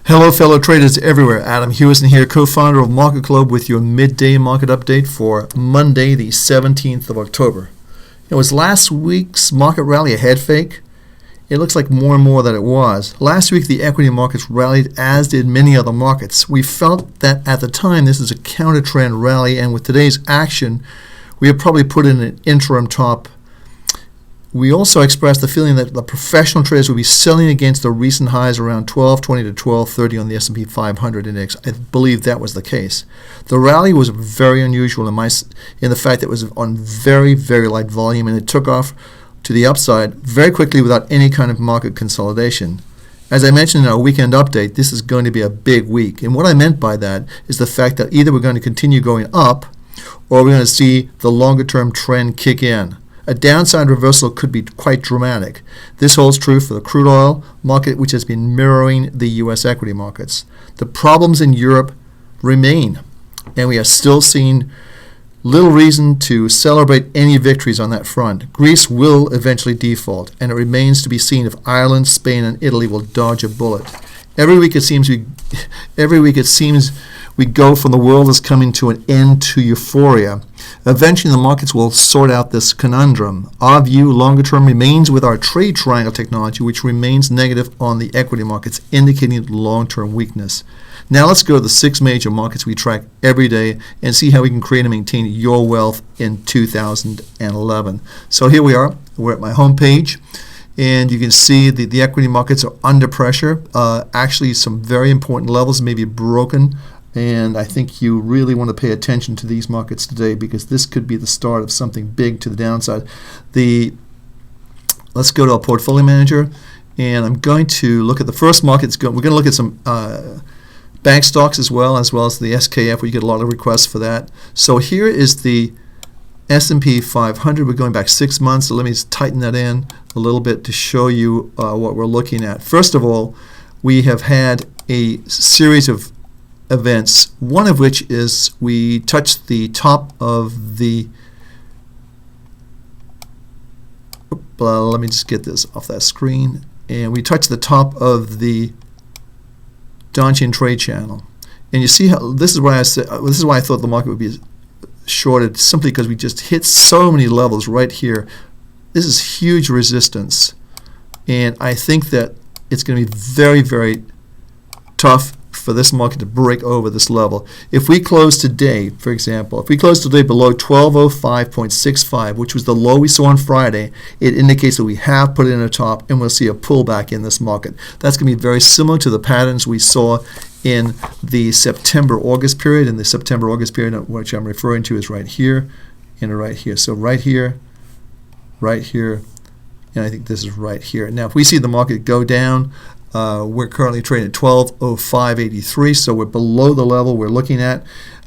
Hello, fellow traders everywhere. Adam Hewison here, co-founder of MarketClub, with your midday market update for Monday, the 17th of October. Was last week's market rally a head fake? It looks like more and more that it was. Last week, the equity markets rallied, as did many other markets. We felt that at the time this is a counter-trend rally, and with today's action, we have probably put in an interim top. We also expressed the feeling that the professional traders would be selling against the recent highs around 1220 to 1230 on the S&P 500 index. I believe that was the case. The rally was very unusual in the fact that it was on very, very light volume, and it took off to the upside very quickly without any kind of market consolidation. As I mentioned in our weekend update, this is going to be a big week. And what I meant by that is the fact that either we're going to continue going up or we're going to see the longer-term trend kick in. A downside reversal could be quite dramatic. This holds true for the crude oil market, which has been mirroring the U.S. equity markets. The problems in Europe remain, and we are still seeing little reason to celebrate any victories on that front. Greece will eventually default, and it remains to be seen if Ireland, Spain, and Italy will dodge a bullet. Every week it seems we go from the world is coming to an end to euphoria. Eventually, the markets will sort out this conundrum. Our view longer term remains with our trade triangle technology, which remains negative on the equity markets, indicating long-term weakness. Now let's go to the 6 major markets we track every day and see how we can create and maintain your wealth in 2011. So here we are. We're at my home page, and you can see that the equity markets are under pressure. Actually, some very important levels may be broken. And I think you really want to pay attention to these markets today, because this could be the start of something big to the downside. Let's go to our portfolio manager, and I'm going to look at the first market. We're going to look at some bank stocks as well as the SKF. We get a lot of requests for that. So here is the S&P 500. We're going back 6 months, so let me just tighten that in a little bit to show you what we're looking at. First of all, we have had a series of events, one of which is we touched the top of the let me just get this off that screen, and we touched the top of the downtrend trade channel, and you see how this is why I thought the market would be shorted, simply because we just hit so many levels right here. This is huge resistance, and I think that it's going to be very, very tough for this market to break over this level. If we close today, for example, if we close today below 1205.65, which was the low we saw on Friday, it indicates that we have put in a top, and we'll see a pullback in this market. That's going to be very similar to the patterns we saw in the September-August period. In the September-August period, which I'm referring to, is right here and right here. So right here, and I think this is right here. Now, if we see the market go down, we're currently trading at 1205.83, so we're below the level we're looking at.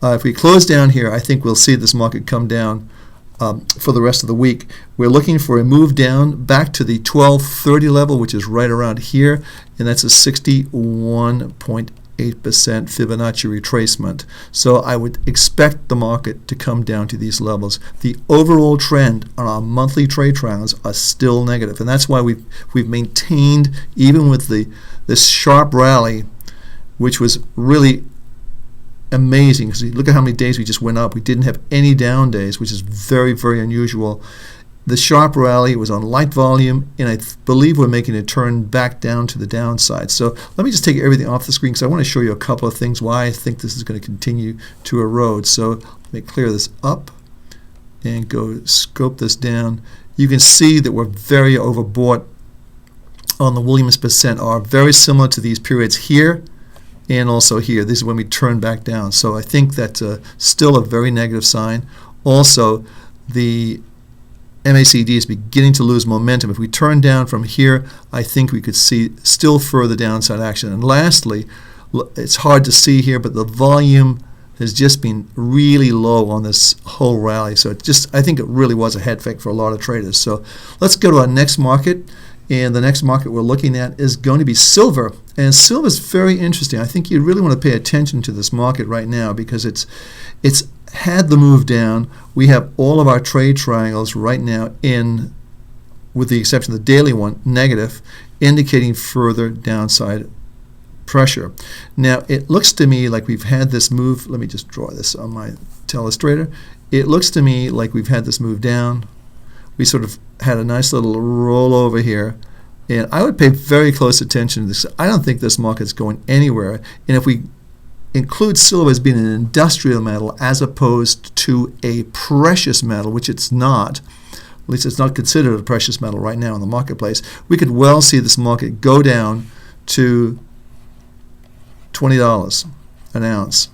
If we close down here, I think we'll see this market come down for the rest of the week. We're looking for a move down back to the 1230 level, which is right around here, and that's a 61.8% Fibonacci retracement. So I would expect the market to come down to these levels. The overall trend on our monthly trade triangles are still negative, and that's why we've maintained, even with this sharp rally, which was really amazing, because look at how many days we just went up. We didn't have any down days, which is very, very unusual. The sharp rally was on light volume, and I believe we're making a turn back down to the downside. So let me just take everything off the screen, because I want to show you a couple of things why I think this is going to continue to erode. So let me clear this up and go scope this down. You can see that we're very overbought on the Williams percent R, very similar to these periods here and also here. This is when we turn back down. So I think that's still a very negative sign. Also, the MACD is beginning to lose momentum. If we turn down from here, I think we could see still further downside action. And lastly, it's hard to see here, but the volume has just been really low on this whole rally. So I think it really was a head fake for a lot of traders. So let's go to our next market. And the next market we're looking at is going to be silver. And silver is very interesting. I think you really want to pay attention to this market right now, because it's had the move down. We have all of our trade triangles right now in, with the exception of the daily one, negative, indicating further downside pressure. Now, it looks to me like we've had this move. Let me just draw this on my telestrator. It looks to me like we've had this move down. We sort of had a nice little rollover here. And I would pay very close attention to this. I don't think this market's going anywhere. And if we include silver as being an industrial metal as opposed to a precious metal, which it's not, at least it's not considered a precious metal right now in the marketplace, we could well see this market go down to $20 an ounce.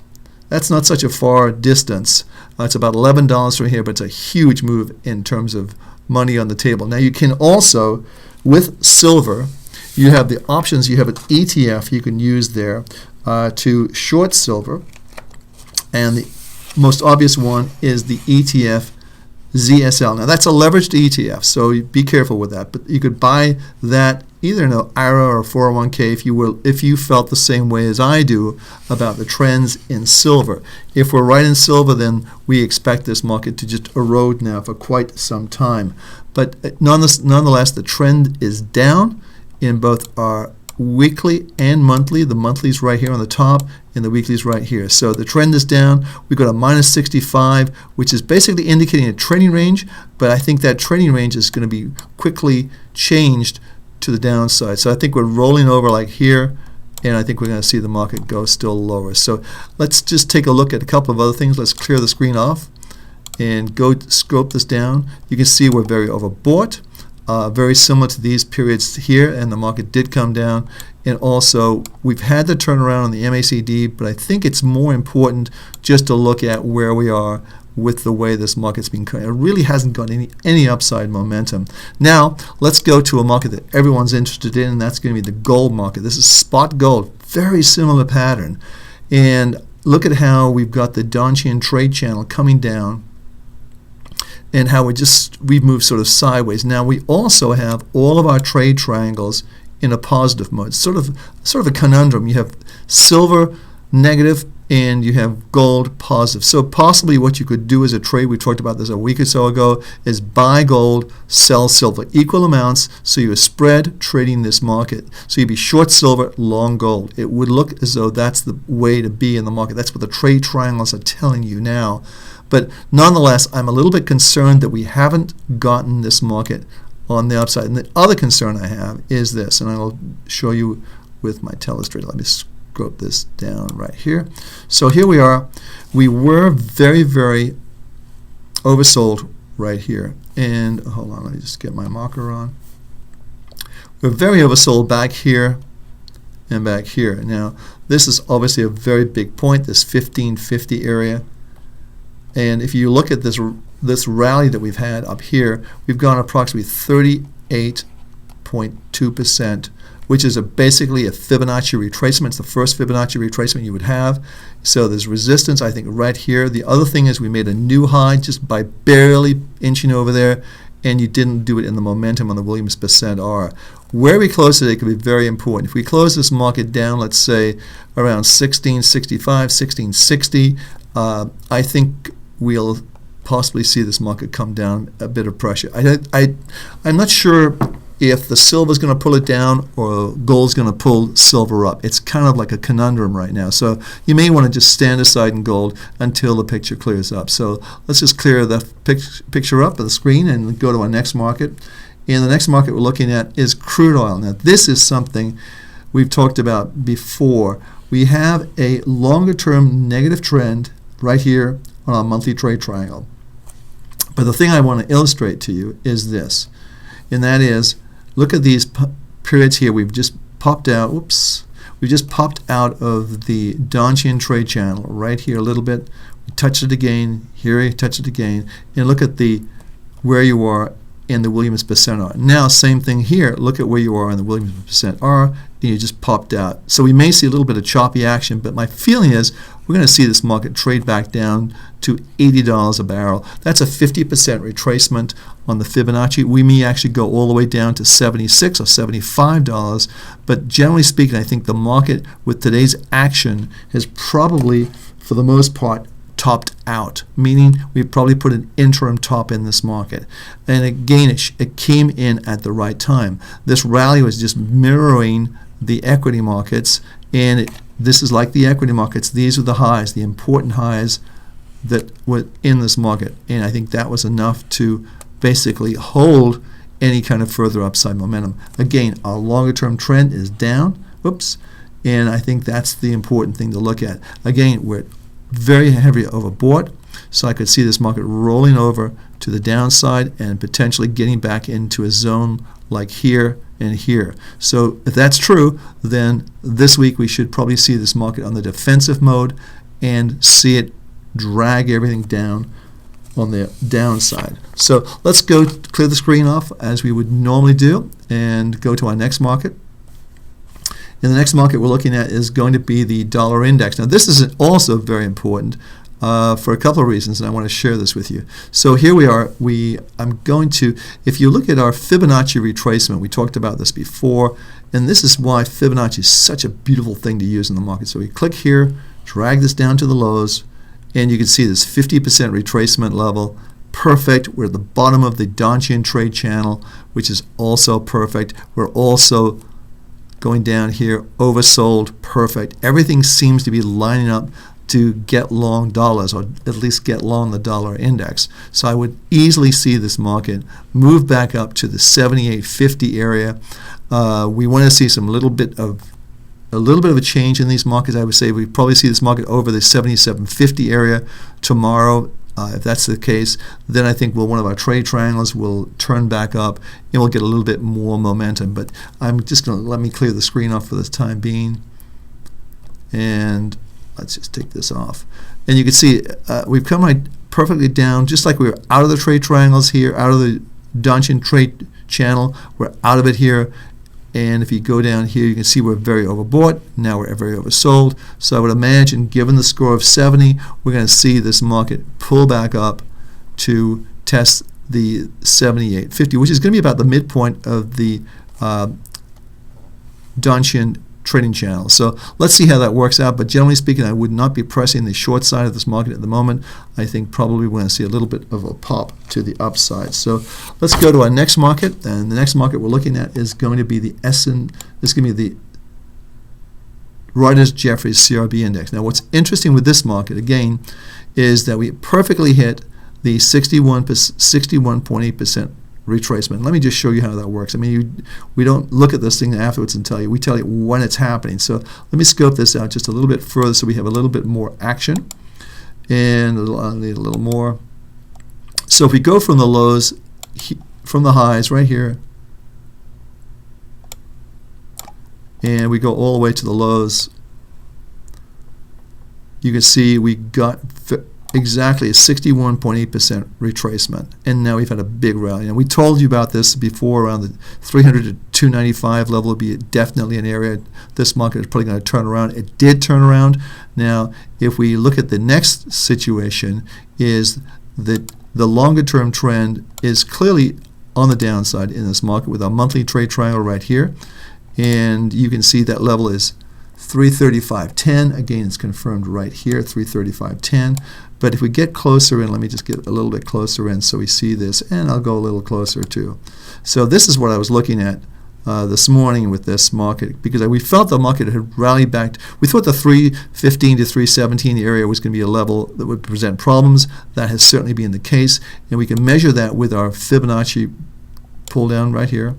That's not such a far distance. It's about $11 from here, but it's a huge move in terms of money on the table. Now, you can also, with silver, you have the options. You have an ETF you can use there to short silver. And the most obvious one is the ETF ZSL. Now, that's a leveraged ETF, so be careful with that. But you could buy that either in an IRA or a 401k if you felt the same way as I do about the trends in silver. If we're right in silver, then we expect this market to just erode now for quite some time. But nonetheless, the trend is down in both our weekly and monthly. The monthly's right here on the top, and the weekly's right here. So the trend is down. We've got a minus 65, which is basically indicating a trending range, but I think that trending range is going to be quickly changed to the downside. So I think we're rolling over like here, and I think we're going to see the market go still lower. So let's just take a look at a couple of other things. Let's clear the screen off and go scope this down. You can see we're very overbought. Very similar to these periods here, and the market did come down. And also, we've had the turnaround on the MACD, but I think it's more important just to look at where we are with the way this market's been going. It really hasn't got any upside momentum. Now, let's go to a market that everyone's interested in, and that's going to be the gold market. This is spot gold, very similar pattern. And look at how we've got the downtrend trade channel coming down, and how we've moved sort of sideways. Now we also have all of our trade triangles in a positive mode. Sort of a conundrum. You have silver negative and you have gold positive. So possibly what you could do as a trade, we talked about this a week or so ago, is buy gold, sell silver. Equal amounts, so you're spread trading this market. So you'd be short silver, long gold. It would look as though that's the way to be in the market. That's what the trade triangles are telling you now. But nonetheless, I'm a little bit concerned that we haven't gotten this market on the upside. And the other concern I have is this, and I'll show you with my telestrator. Let me scope this down right here. So here we are. We were very, very oversold right here. And hold on, let me just get my marker on. We're very oversold back here and back here. Now, this is obviously a very big point, this 1550 area. And if you look at this rally that we've had up here, we've gone approximately 38.2%, which is basically a Fibonacci retracement. It's the first Fibonacci retracement you would have. So there's resistance, I think, right here. The other thing is we made a new high just by barely inching over there, and you didn't do it in the momentum on the Williams percent R. Where we close today could be very important. If we close this market down, let's say around 1665, 1660, I think we'll possibly see this market come down a bit of pressure. I'm not sure if the silver is going to pull it down or gold's going to pull silver up. It's kind of like a conundrum right now. So you may want to just stand aside in gold until the picture clears up. So let's just clear the picture up of the screen and go to our next market. And the next market we're looking at is crude oil. Now this is something we've talked about before. We have a longer term negative trend right here on our monthly trade triangle. But the thing I want to illustrate to you is this, and that is, look at these periods here. We've just popped out, we just popped out of the downtrend trade channel right here a little bit. We touched it again, here we touch it again, and look at where you are in the Williams percent R. Now, same thing here. Look at where you are in the Williams percent R, and you just popped out. So we may see a little bit of choppy action, but my feeling is we're going to see this market trade back down to $80 a barrel. That's a 50% retracement on the Fibonacci. We may actually go all the way down to $76 or $75, but generally speaking, I think the market with today's action has probably, for the most part, topped out, meaning we probably put an interim top in this market. And again, it came in at the right time. This rally was just mirroring the equity markets, And this is like the equity markets. These are the highs, the important highs that were in this market. And I think that was enough to basically hold any kind of further upside momentum. Again, our longer-term trend is down. Whoops. And I think that's the important thing to look at. Again, we're very heavily overbought, so I could see this market rolling over to the downside and potentially getting back into a zone like here and here. So if that's true, then this week we should probably see this market on the defensive mode and see it drag everything down on the downside. So let's go clear the screen off as we would normally do and go to our next market. And the next market we're looking at is going to be the dollar index. Now this is also very important for a couple of reasons, and I want to share this with you. So here we are. I'm going to, if you look at our Fibonacci retracement, we talked about this before, and this is why Fibonacci is such a beautiful thing to use in the market. So we click here, drag this down to the lows, and you can see this 50% retracement level. Perfect. We're at the bottom of the Downtrend trade channel, which is also perfect. We're also going down here, oversold, perfect. Everything seems to be lining up to get long dollars, or at least get long the dollar index. So I would easily see this market move back up to the 78.50 area. We want to see a little bit of a change in these markets. I would say we probably see this market over the 77.50 area tomorrow. If that's the case, then I think one of our trade triangles will turn back up and we'll get a little bit more momentum. But I'm just going to let me clear the screen off for the time being. And let's just take this off. And you can see we've come right perfectly down, just like we were out of the trade triangles here, out of the Downtrend trade channel. We're out of it here. And if you go down here, you can see we're very overbought. Now we're very oversold. So I would imagine, given the score of 70, we're going to see this market pull back up to test the 78.50, which is going to be about the midpoint of the Downtrend trading channel. So let's see how that works out. But generally speaking, I would not be pressing the short side of this market at the moment. I think probably we're going to see a little bit of a pop to the upside. So let's go to our next market, and the next market we're looking at is going to be the This is going to be the Reuters-Jeffries CRB index. Now, what's interesting with this market again is that we perfectly hit the 61.8% retracement. Let me just show you how that works. I mean, we don't look at this thing afterwards and tell you. We tell you when it's happening. So let me scope this out just a little bit further so we have a little bit more action. And I'll need a little more. So if we go from the lows, from the highs right here, and we go all the way to the lows, you can see we got exactly a 61.8% retracement, and now we've had a big rally. And we told you about this before, around the 300 to 295 level would be definitely an area this market is probably going to turn around. It did turn around. Now, if we look at the next situation, is that the longer term trend is clearly on the downside in this market with our monthly trade triangle right here, and you can see that level is 335.10. Again, it's confirmed right here, 335.10. But if we get closer in, let me just get a little bit closer in so we see this, and I'll go a little closer too. So this is what I was looking at this morning with this market, because we felt the market had rallied back. We thought the 315 to 317 area was going to be a level that would present problems. That has certainly been the case, and we can measure that with our Fibonacci pull down right here.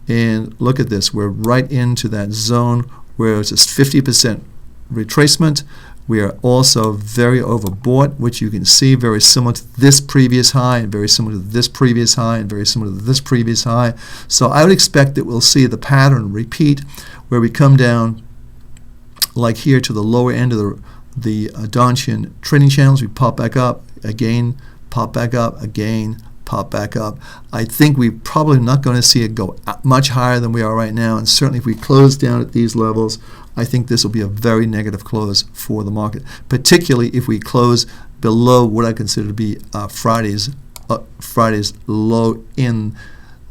And look at this. We're right into that zone where it's just 50% retracement. We are also very overbought, which you can see very similar to this previous high, and very similar to this previous high, and very similar to this previous high. So I would expect that we'll see the pattern repeat, where we come down like here to the lower end of the Downtrend trading channels. We pop back up again, pop back up again, pop back up. I think we're probably not going to see it go much higher than we are right now, and certainly if we close down at these levels, I think this will be a very negative close for the market, particularly if we close below what I consider to be Friday's low in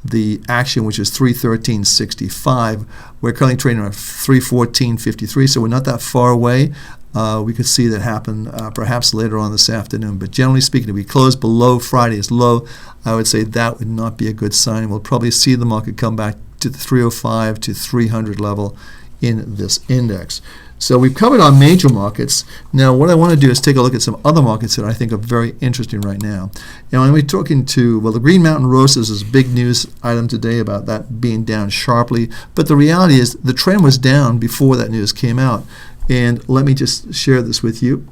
the action, which is 313.65. We're currently trading at 314.53, so we're not that far away. We could see that happen perhaps later on this afternoon. But generally speaking, if we close below Friday's low, I would say that would not be a good sign. We'll probably see the market come back to the 305 to 300 level in this index. So we've covered our major markets. Now what I want to do is take a look at some other markets that I think are very interesting right now. And when we're talking to, well, the Green Mountain Roasters is a big news item today about that being down sharply. But the reality is the trend was down before that news came out. And let me just share this with you.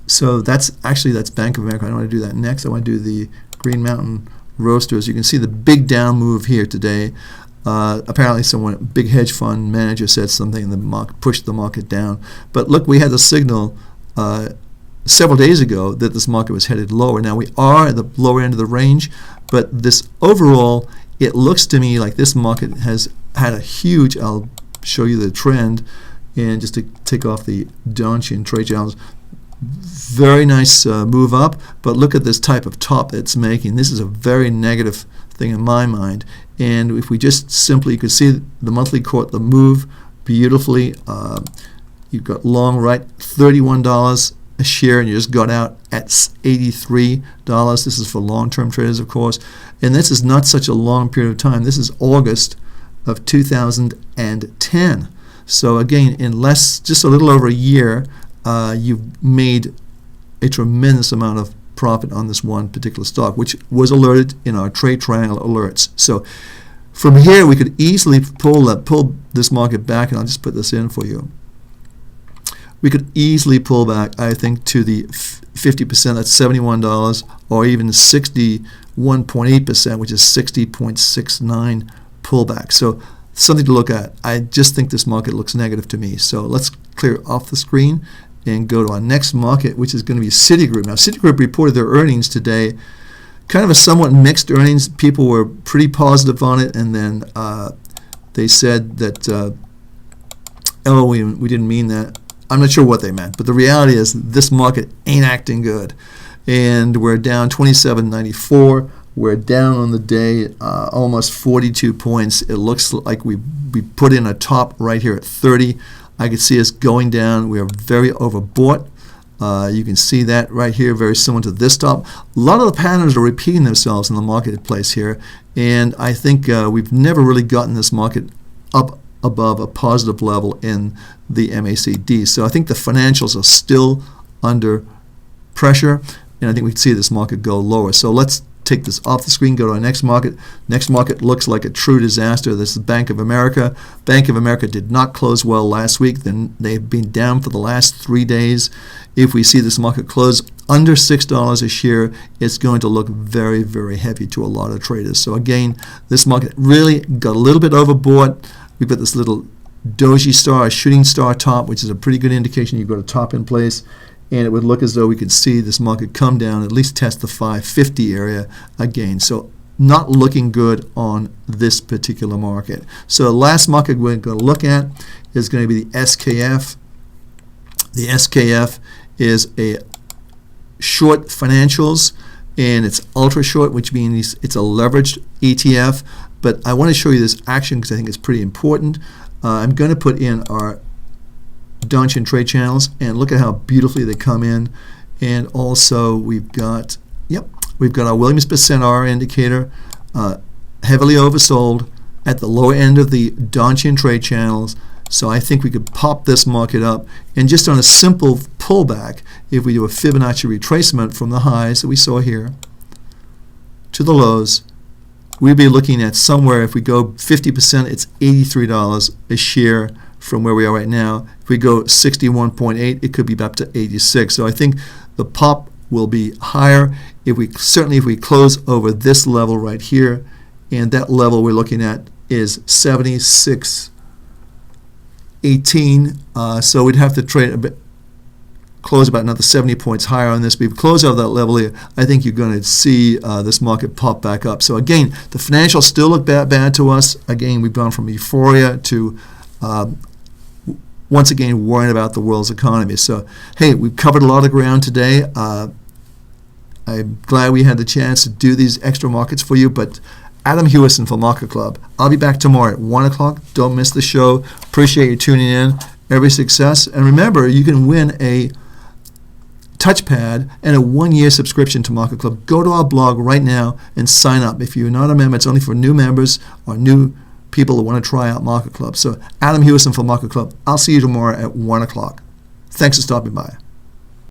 So that's Bank of America. I don't want to do that next. I want to do the Green Mountain Roasters. You can see the big down move here today. Apparently a big hedge fund manager said something and the market pushed the market down. But look, we had a signal several days ago that this market was headed lower. Now we are at the lower end of the range, but this overall, it looks to me like this market has had a huge, I'll show you the trend, and just to take off the downtrend trade channels, very nice move up, but look at this type of top it's making. This is a very negative thing in my mind. And if we just simply, you can see the monthly caught the move beautifully. You've got long right, $31 a share, and you just got out at $83. This is for long-term traders, of course. And this is not such a long period of time. This is August of 2010. So again, in just a little over a year, you've made a tremendous amount of profit on this one particular stock, which was alerted in our trade triangle alerts. So from here, we could easily pull this market back, and I'll just put this in for you. We could easily pull back, I think, to the 50%, that's $71, or even 61.8%, which is 60.69 pullback. So something to look at. I just think this market looks negative to me. So let's clear off the screen and go to our next market, which is going to be Citigroup. Now, Citigroup reported their earnings today, kind of a somewhat mixed earnings. People were pretty positive on it, and then they said that, oh, we didn't mean that. I'm not sure what they meant, but the reality is this market ain't acting good. And we're down 27.94. We're down on the day almost 42 points. It looks like we put in a top right here at 30. I can see us going down. We are very overbought. You can see that right here, very similar to this top. A lot of the patterns are repeating themselves in the marketplace here, and I think we've never really gotten this market up above a positive level in the MACD. So I think the financials are still under pressure, and I think we can see this market go lower. So let's take this off the screen, go to our next market. Next market looks like a true disaster. This is Bank of America. Bank of America did not close well last week. Then they've been down for the last 3 days. If we see this market close under $6 a share, it's going to look very, very heavy to a lot of traders. So again, this market really got a little bit overbought. We've got this little doji star, a shooting star top, which is a pretty good indication you've got a top in place. And it would look as though we could see this market come down, at least test the 550 area again. So not looking good on this particular market. So the last market we're going to look at is going to be the SKF. The SKF is a short financials, and it's ultra short, which means it's a leveraged ETF. But I want to show you this action because I think it's pretty important. I'm going to put in our downtrend trade channels, and look at how beautifully they come in. And also we've got our Williams percent R indicator, heavily oversold at the lower end of the downtrend trade channels. So I think we could pop this market up, and just on a simple pullback, if we do a Fibonacci retracement from the highs that we saw here to the lows, we'd be looking at somewhere, if we go 50%, it's $83 a share from where we are right now. If we go 61.8, it could be up to 86. So I think the pop will be higher if we close over this level right here, and that level we're looking at is 76.18. So we'd have to trade a bit, close about another 70 points higher on this. But if we close out that level here, I think you're going to see this market pop back up. So again, the financials still look bad to us. Again, we've gone from euphoria to once again worrying about the world's economy. So hey, we've covered a lot of ground today. I'm glad we had the chance to do these extra markets for you. But Adam Hewison for MarketClub. I'll be back tomorrow at 1 o'clock. Don't miss the show. Appreciate you tuning in. Every success. And remember, you can win a touchpad and a 1-year subscription to MarketClub. Go to our blog right now and sign up. If you're not a member, it's only for new members or new people who want to try out MarketClub. So Adam Hewison for MarketClub. I'll see you tomorrow at 1 o'clock. Thanks for stopping by.